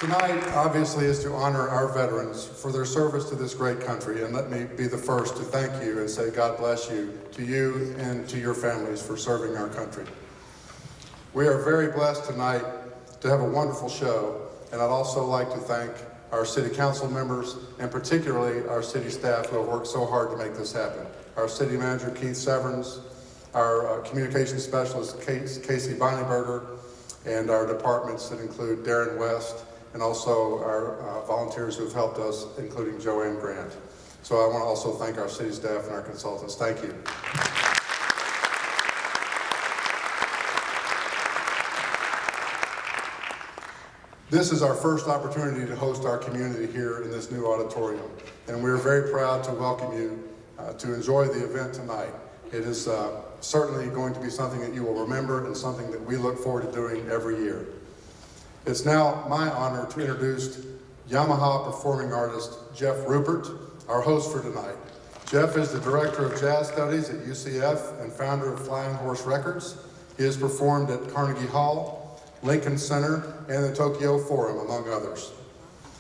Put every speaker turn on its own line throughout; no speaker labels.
Tonight, obviously, is to honor our veterans for their service to this great country, and let me be the first to thank you and say God bless you to you and to your families for serving our country. We are very blessed tonight to have a wonderful show, and I'd also like to thank our city council members and particularly our city staff who have worked so hard to make this happen. Our city manager, Keith Severns, our communications specialist, Casey Bonneberger, and our departments that include Darren West, and also our volunteers who have helped us, including Joanne Grant. So I want to also thank our city staff and our consultants. Thank you. This is our first opportunity to host our community here in this new auditorium, and we're very proud to welcome you to enjoy the event tonight. It is certainly going to be something that you will remember and something that we look forward to doing every year. It's now my honor to introduce Yamaha performing artist Jeff Rupert, our host for tonight. Jeff is the Director of Jazz Studies at UCF and founder of Flying Horse Records. He has performed at Carnegie Hall, Lincoln Center, and the Tokyo Forum, among others.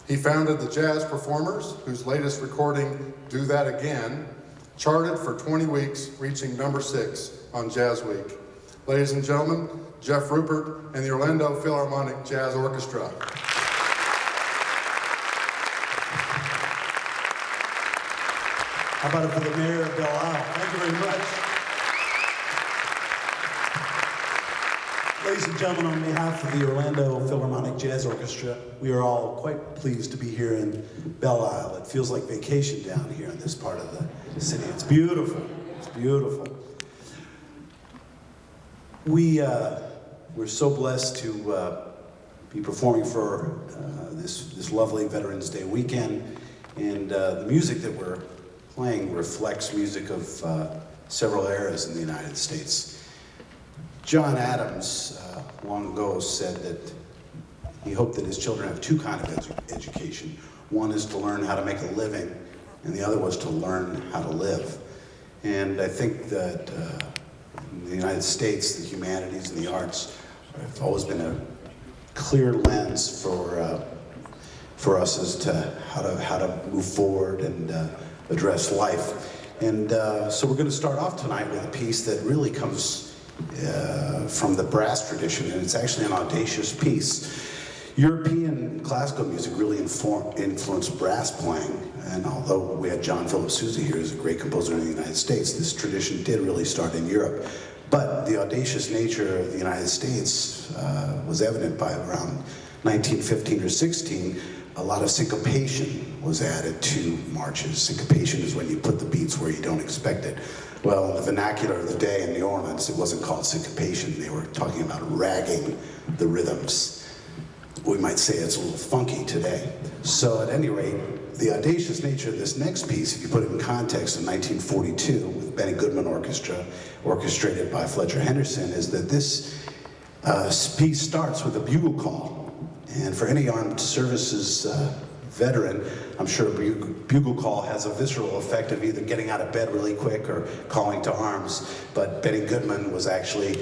He founded the Jazz Performers, whose latest recording, Do That Again, charted for 20 weeks, reaching number 6 on Jazz Week. Ladies and gentlemen, Jeff Rupert and the Orlando Philharmonic Jazz Orchestra.
How about it for the mayor of Belle? Thank you very much. Ladies and gentlemen, on behalf of the Orlando Philharmonic Jazz Orchestra, we are all quite pleased to be here in Belle Isle. It feels like vacation down here in this part of the city. It's beautiful. It's beautiful. We're so blessed to be performing for this lovely Veterans Day weekend, and the music that we're playing reflects music of several eras in the United States. John Adams long ago said that he hoped that his children have two kinds of education. One is to learn how to make a living, and the other was to learn how to live. And I think that in the United States, the humanities and the arts have always been a clear lens for us as to how to move forward and address life. And so we're going to start off tonight with a piece that really comes from the brass tradition, and it's actually an audacious piece. European classical music really influenced brass playing, and although we had John Philip Sousa here, who's a great composer in the United States, this tradition did really start in Europe. But the audacious nature of the United States was evident by around 1915 or 16. A lot of syncopation was added to marches. Syncopation is when you put the beats where you don't expect it. Well, in the vernacular of the day in New Orleans, it wasn't called syncopation. They were talking about ragging the rhythms. We might say it's a little funky today. So at any rate, the audacious nature of this next piece, if you put it in context, in 1942 with Benny Goodman Orchestra, orchestrated by Fletcher Henderson, is that this piece starts with a bugle call. And for any armed services veteran, I'm sure a bugle call has a visceral effect of either getting out of bed really quick or calling to arms. But Benny Goodman was actually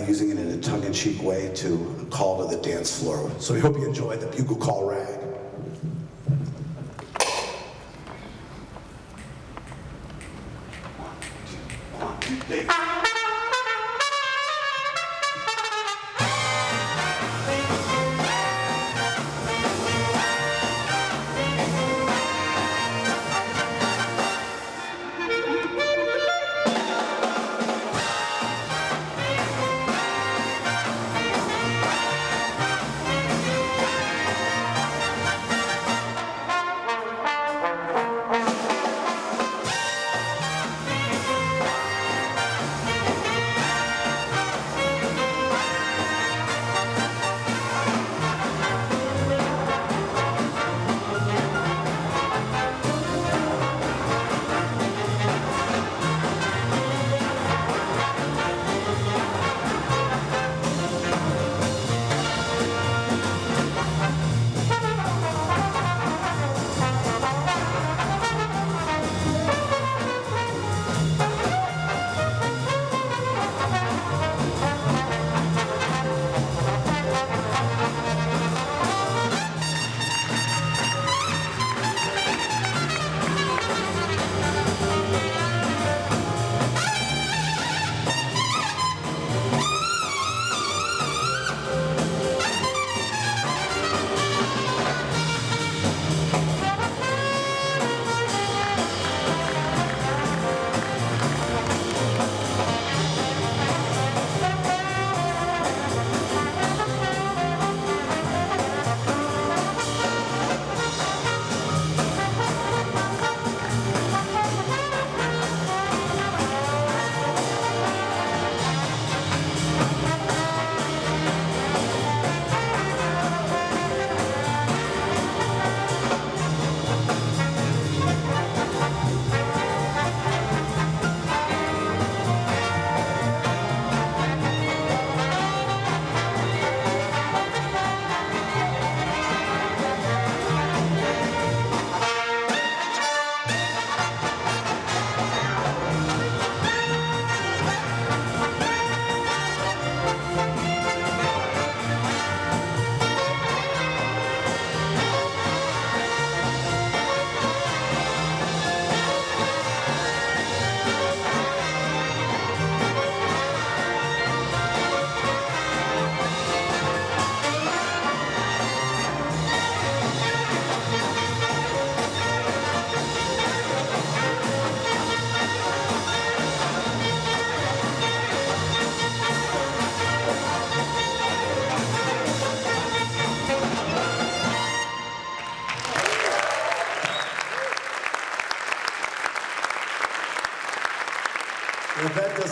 using it in a tongue-in-cheek way to call to the dance floor. So we hope you enjoy the bugle call rag. 1, 2, 3.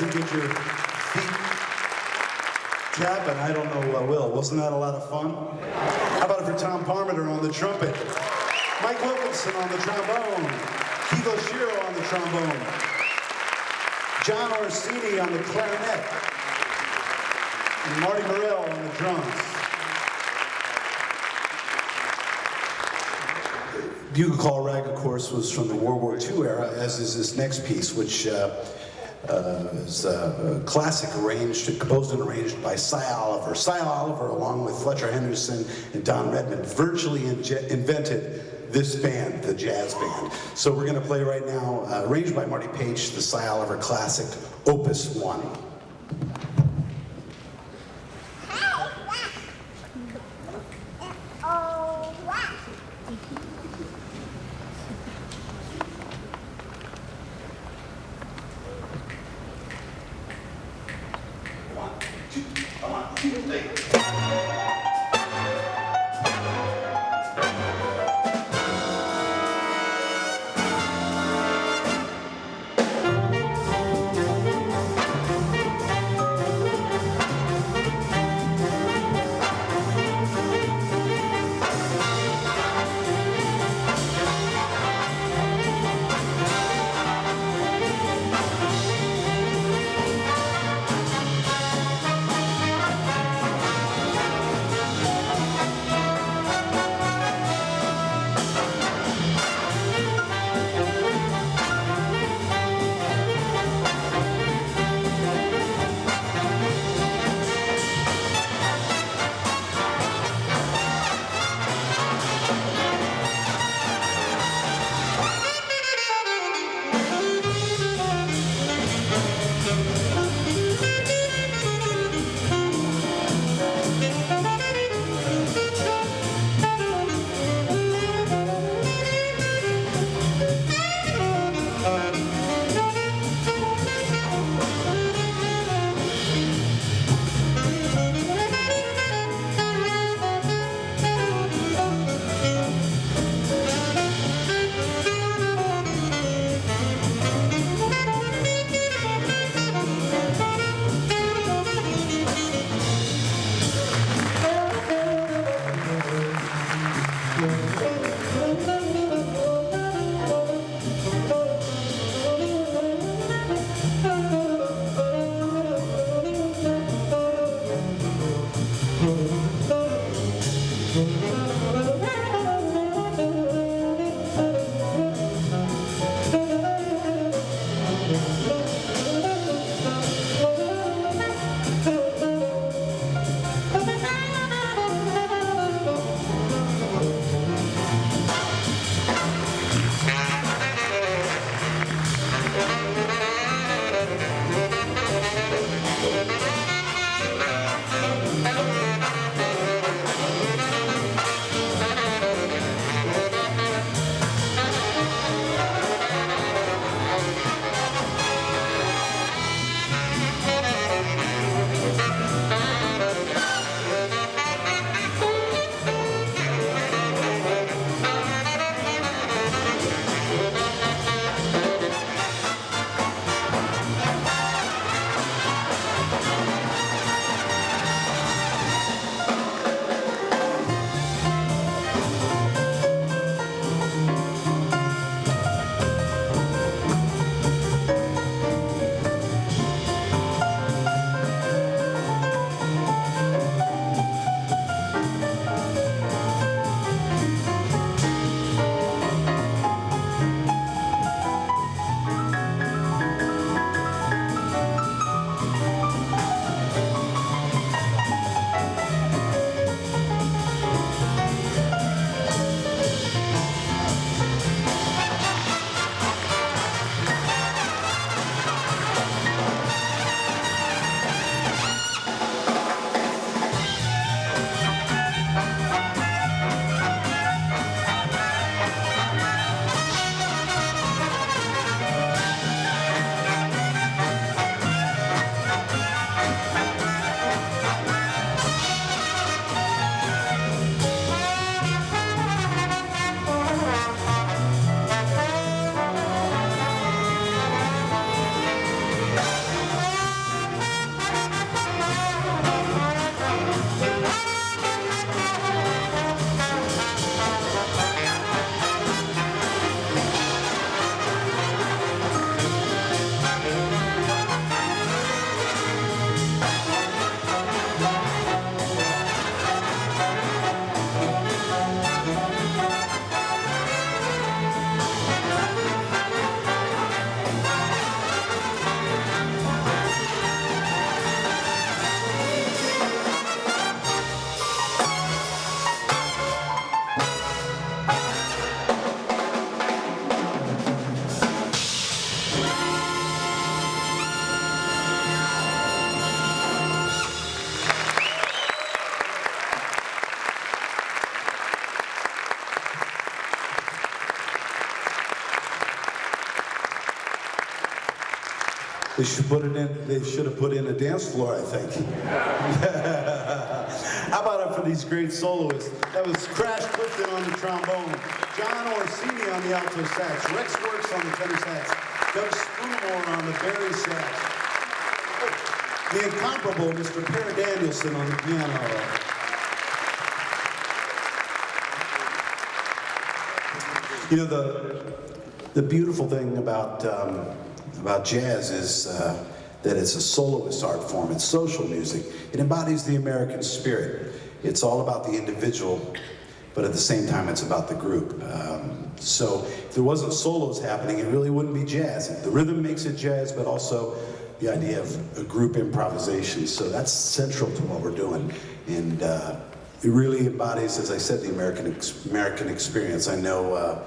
doesn't get your feet tapping, I don't know what will. Wasn't that a lot of fun? How about it for Tom Parmenter on the trumpet? Mike Wilkinson on the trombone. Keith Oshiro on the trombone. John Orsini on the clarinet. And Marty Morell on the drums. Bugle Call Rag, of course, was from the World War II era, as is this next piece, which is a classic composed and arranged by Cy Oliver. Cy Oliver, along with Fletcher Henderson and Don Redman, virtually invented this band, the jazz band. So we're going to play right now, arranged by Marty Page, the Cy Oliver classic, Opus 1. They should put it in. They should have put in a dance floor, I think. How about it for these great soloists? That was Crash Clifton on the trombone, John Orsini on the alto sax, Rex Works on the tenor sax, Doug Spoonmore on the bari sax, the incomparable Mr. Per Danielson on the piano. You know, the beautiful thing about jazz is that it's a soloist art form. It's social music. It embodies the American spirit. It's all about the individual, but at the same time, it's about the group. So if there wasn't solos happening, it really wouldn't be jazz. The rhythm makes it jazz, but also the idea of a group improvisation. So that's central to what we're doing. And it really embodies, as I said, the American experience. I know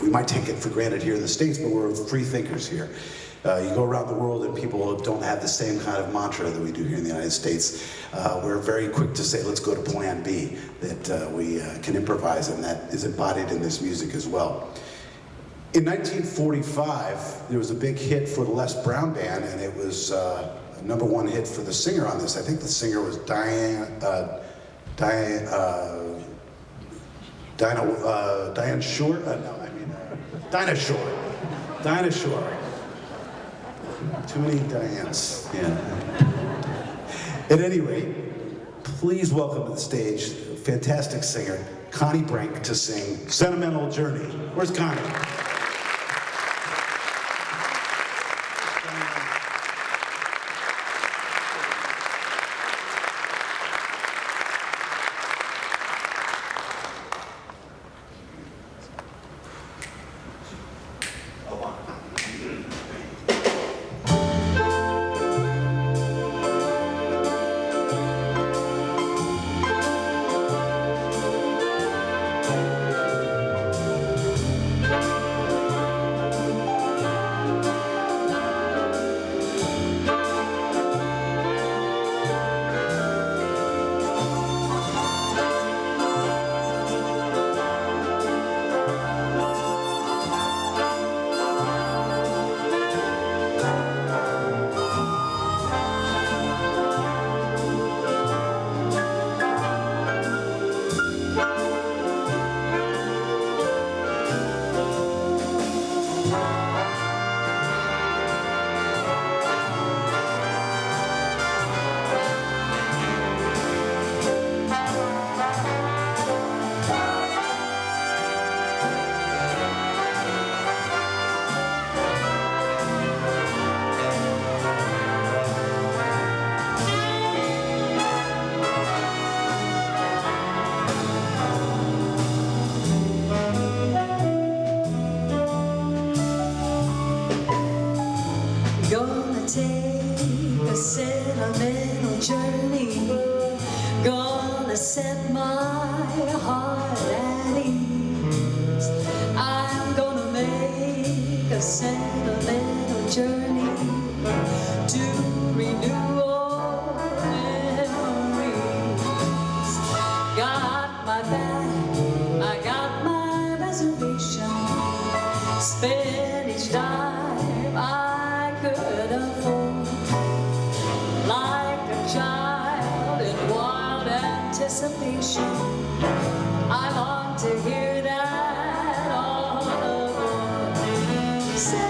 we might take it for granted here in the States, but we're free thinkers here. You go around the world and people don't have the same kind of mantra that we do here in the United States. We're very quick to say, let's go to plan B, that we can improvise, and that is embodied in this music as well. In 1945, there was a big hit for the Les Brown Band, and it was a #1 hit for the singer on this. I think the singer was Diane Shore? Dinah Shore. Dinah Shore. Too many Dianes. Yeah. At any rate, please welcome to the stage a fantastic singer, Connie Brink, to sing Sentimental Journey. Where's Connie?
Set my heart at ease. I'm gonna make a sentimental journey to renew old memories. Got my bag, I got my reservation. Spend each dime I could afford, like a child in wild anticipation. I long to hear that all aboard. 7,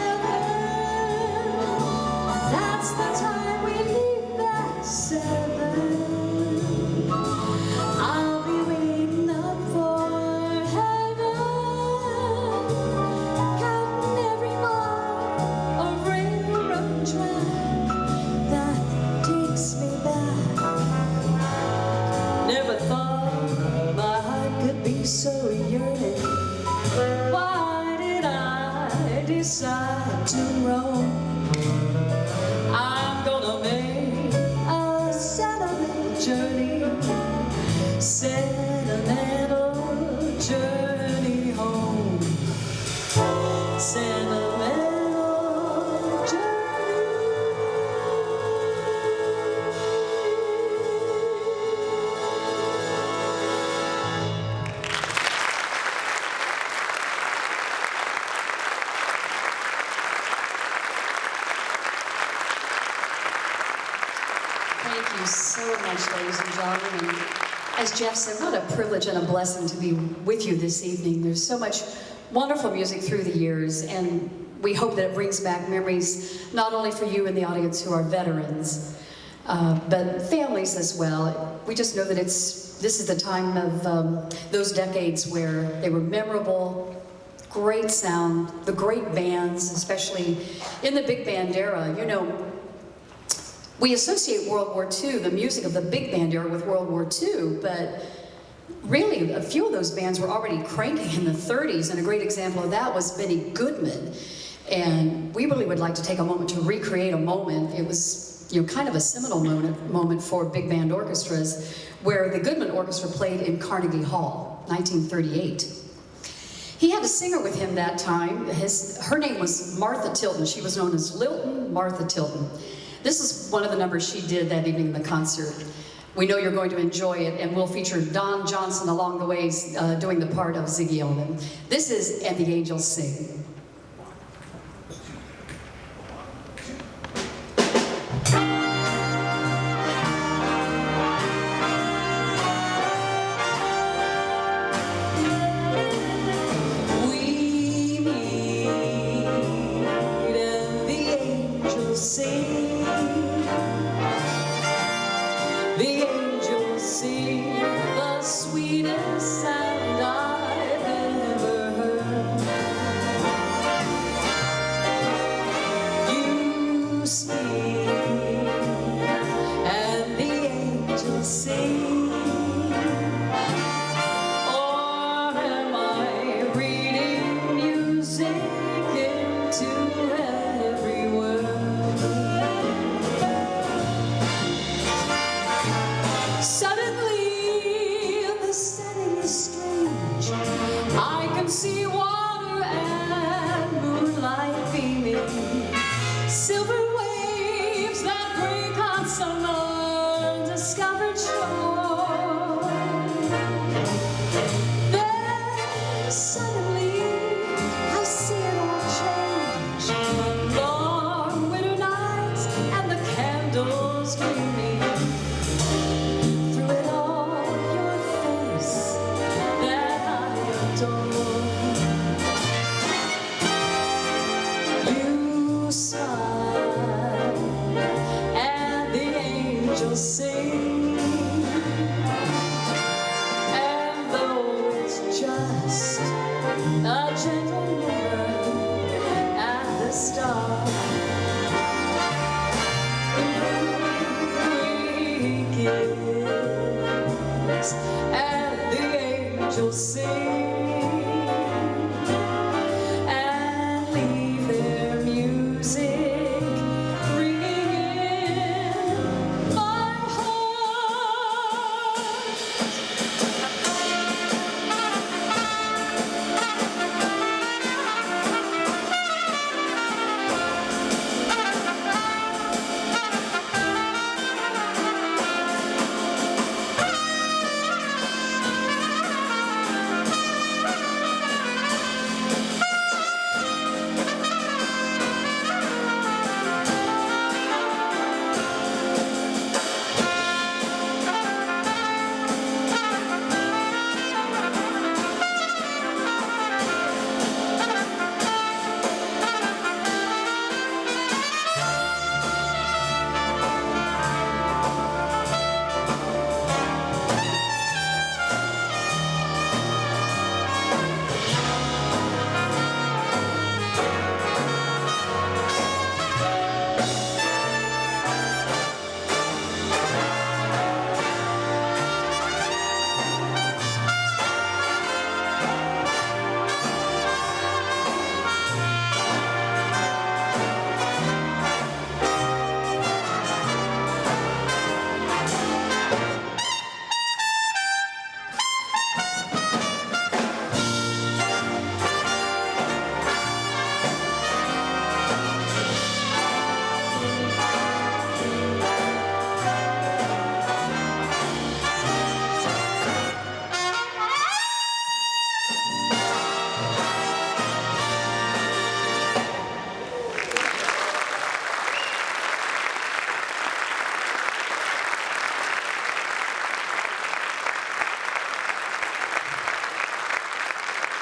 that's the time we leave that 7. I'll be waiting up for heaven, counting every mile of railroad track that takes me back. Never thought my heart could be so yearning. Why did I decide to roam? I'm gonna make a sentimental journey, sentimental journey home, sentimental journey. As Jeff said, what a privilege and a blessing to be with you this evening. There's so much wonderful music through the years, and we hope that it brings back memories not only for you in the audience who are veterans, but families as well. We just know that this is the time of those decades where they were memorable, great sound, the great bands, especially in the big band era. You know, we associate World War II, the music of the big band era, with World War II, but really a few of those bands were already cranking in the 30s, and a great example of that was Benny Goodman. And we really would like to take a moment to recreate a moment. It was, you know, kind of a seminal moment for big band orchestras, where the Goodman Orchestra played in Carnegie Hall, 1938. He had a singer with him that time. Her name was Martha Tilton. She was known as Lilton Martha Tilton. This is one of the numbers she did that evening in the concert. We know you're going to enjoy it, and we'll feature Don Johnson along the ways doing the part of Ziggy Owen. This is And the Angels Sing.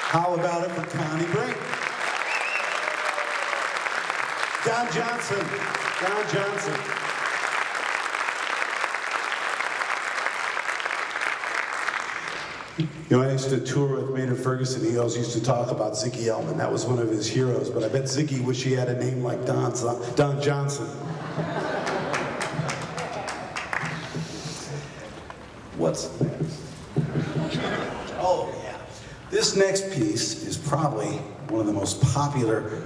How about it for Connie Brink? Don Johnson. Don Johnson. You know, I used to tour with Maynard Ferguson. He always used to talk about Ziggy Elman. That was one of his heroes. But I bet Ziggy wish he had a name like Don Johnson. What's next? Oh, yeah. This next piece is probably one of the most popular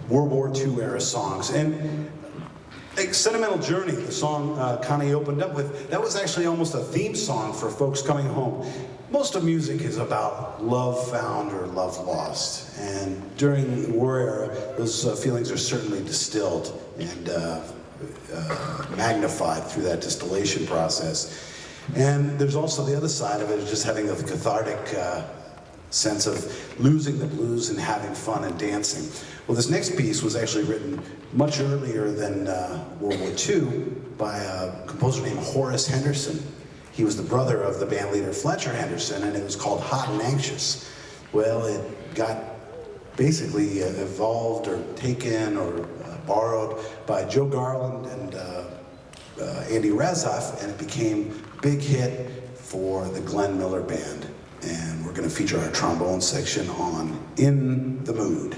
World War II era songs. And like Sentimental Journey, the song Connie opened up with, that was actually almost a theme song for folks coming home. Most of music is about love found or love lost. And during the war era, those feelings are certainly distilled and magnified through that distillation process. And there's also the other side of it, is just having a cathartic sense of losing the blues and having fun and dancing. Well, this next piece was actually written much earlier than World War II by a composer named Horace Henderson. He was the brother of the band leader Fletcher Henderson, and it was called Hot and Anxious. Well, it got basically evolved or taken or borrowed by Joe Garland and Andy Razoff, and it became a big hit for the Glenn Miller Band. And we're going to feature our trombone section on In the Mood.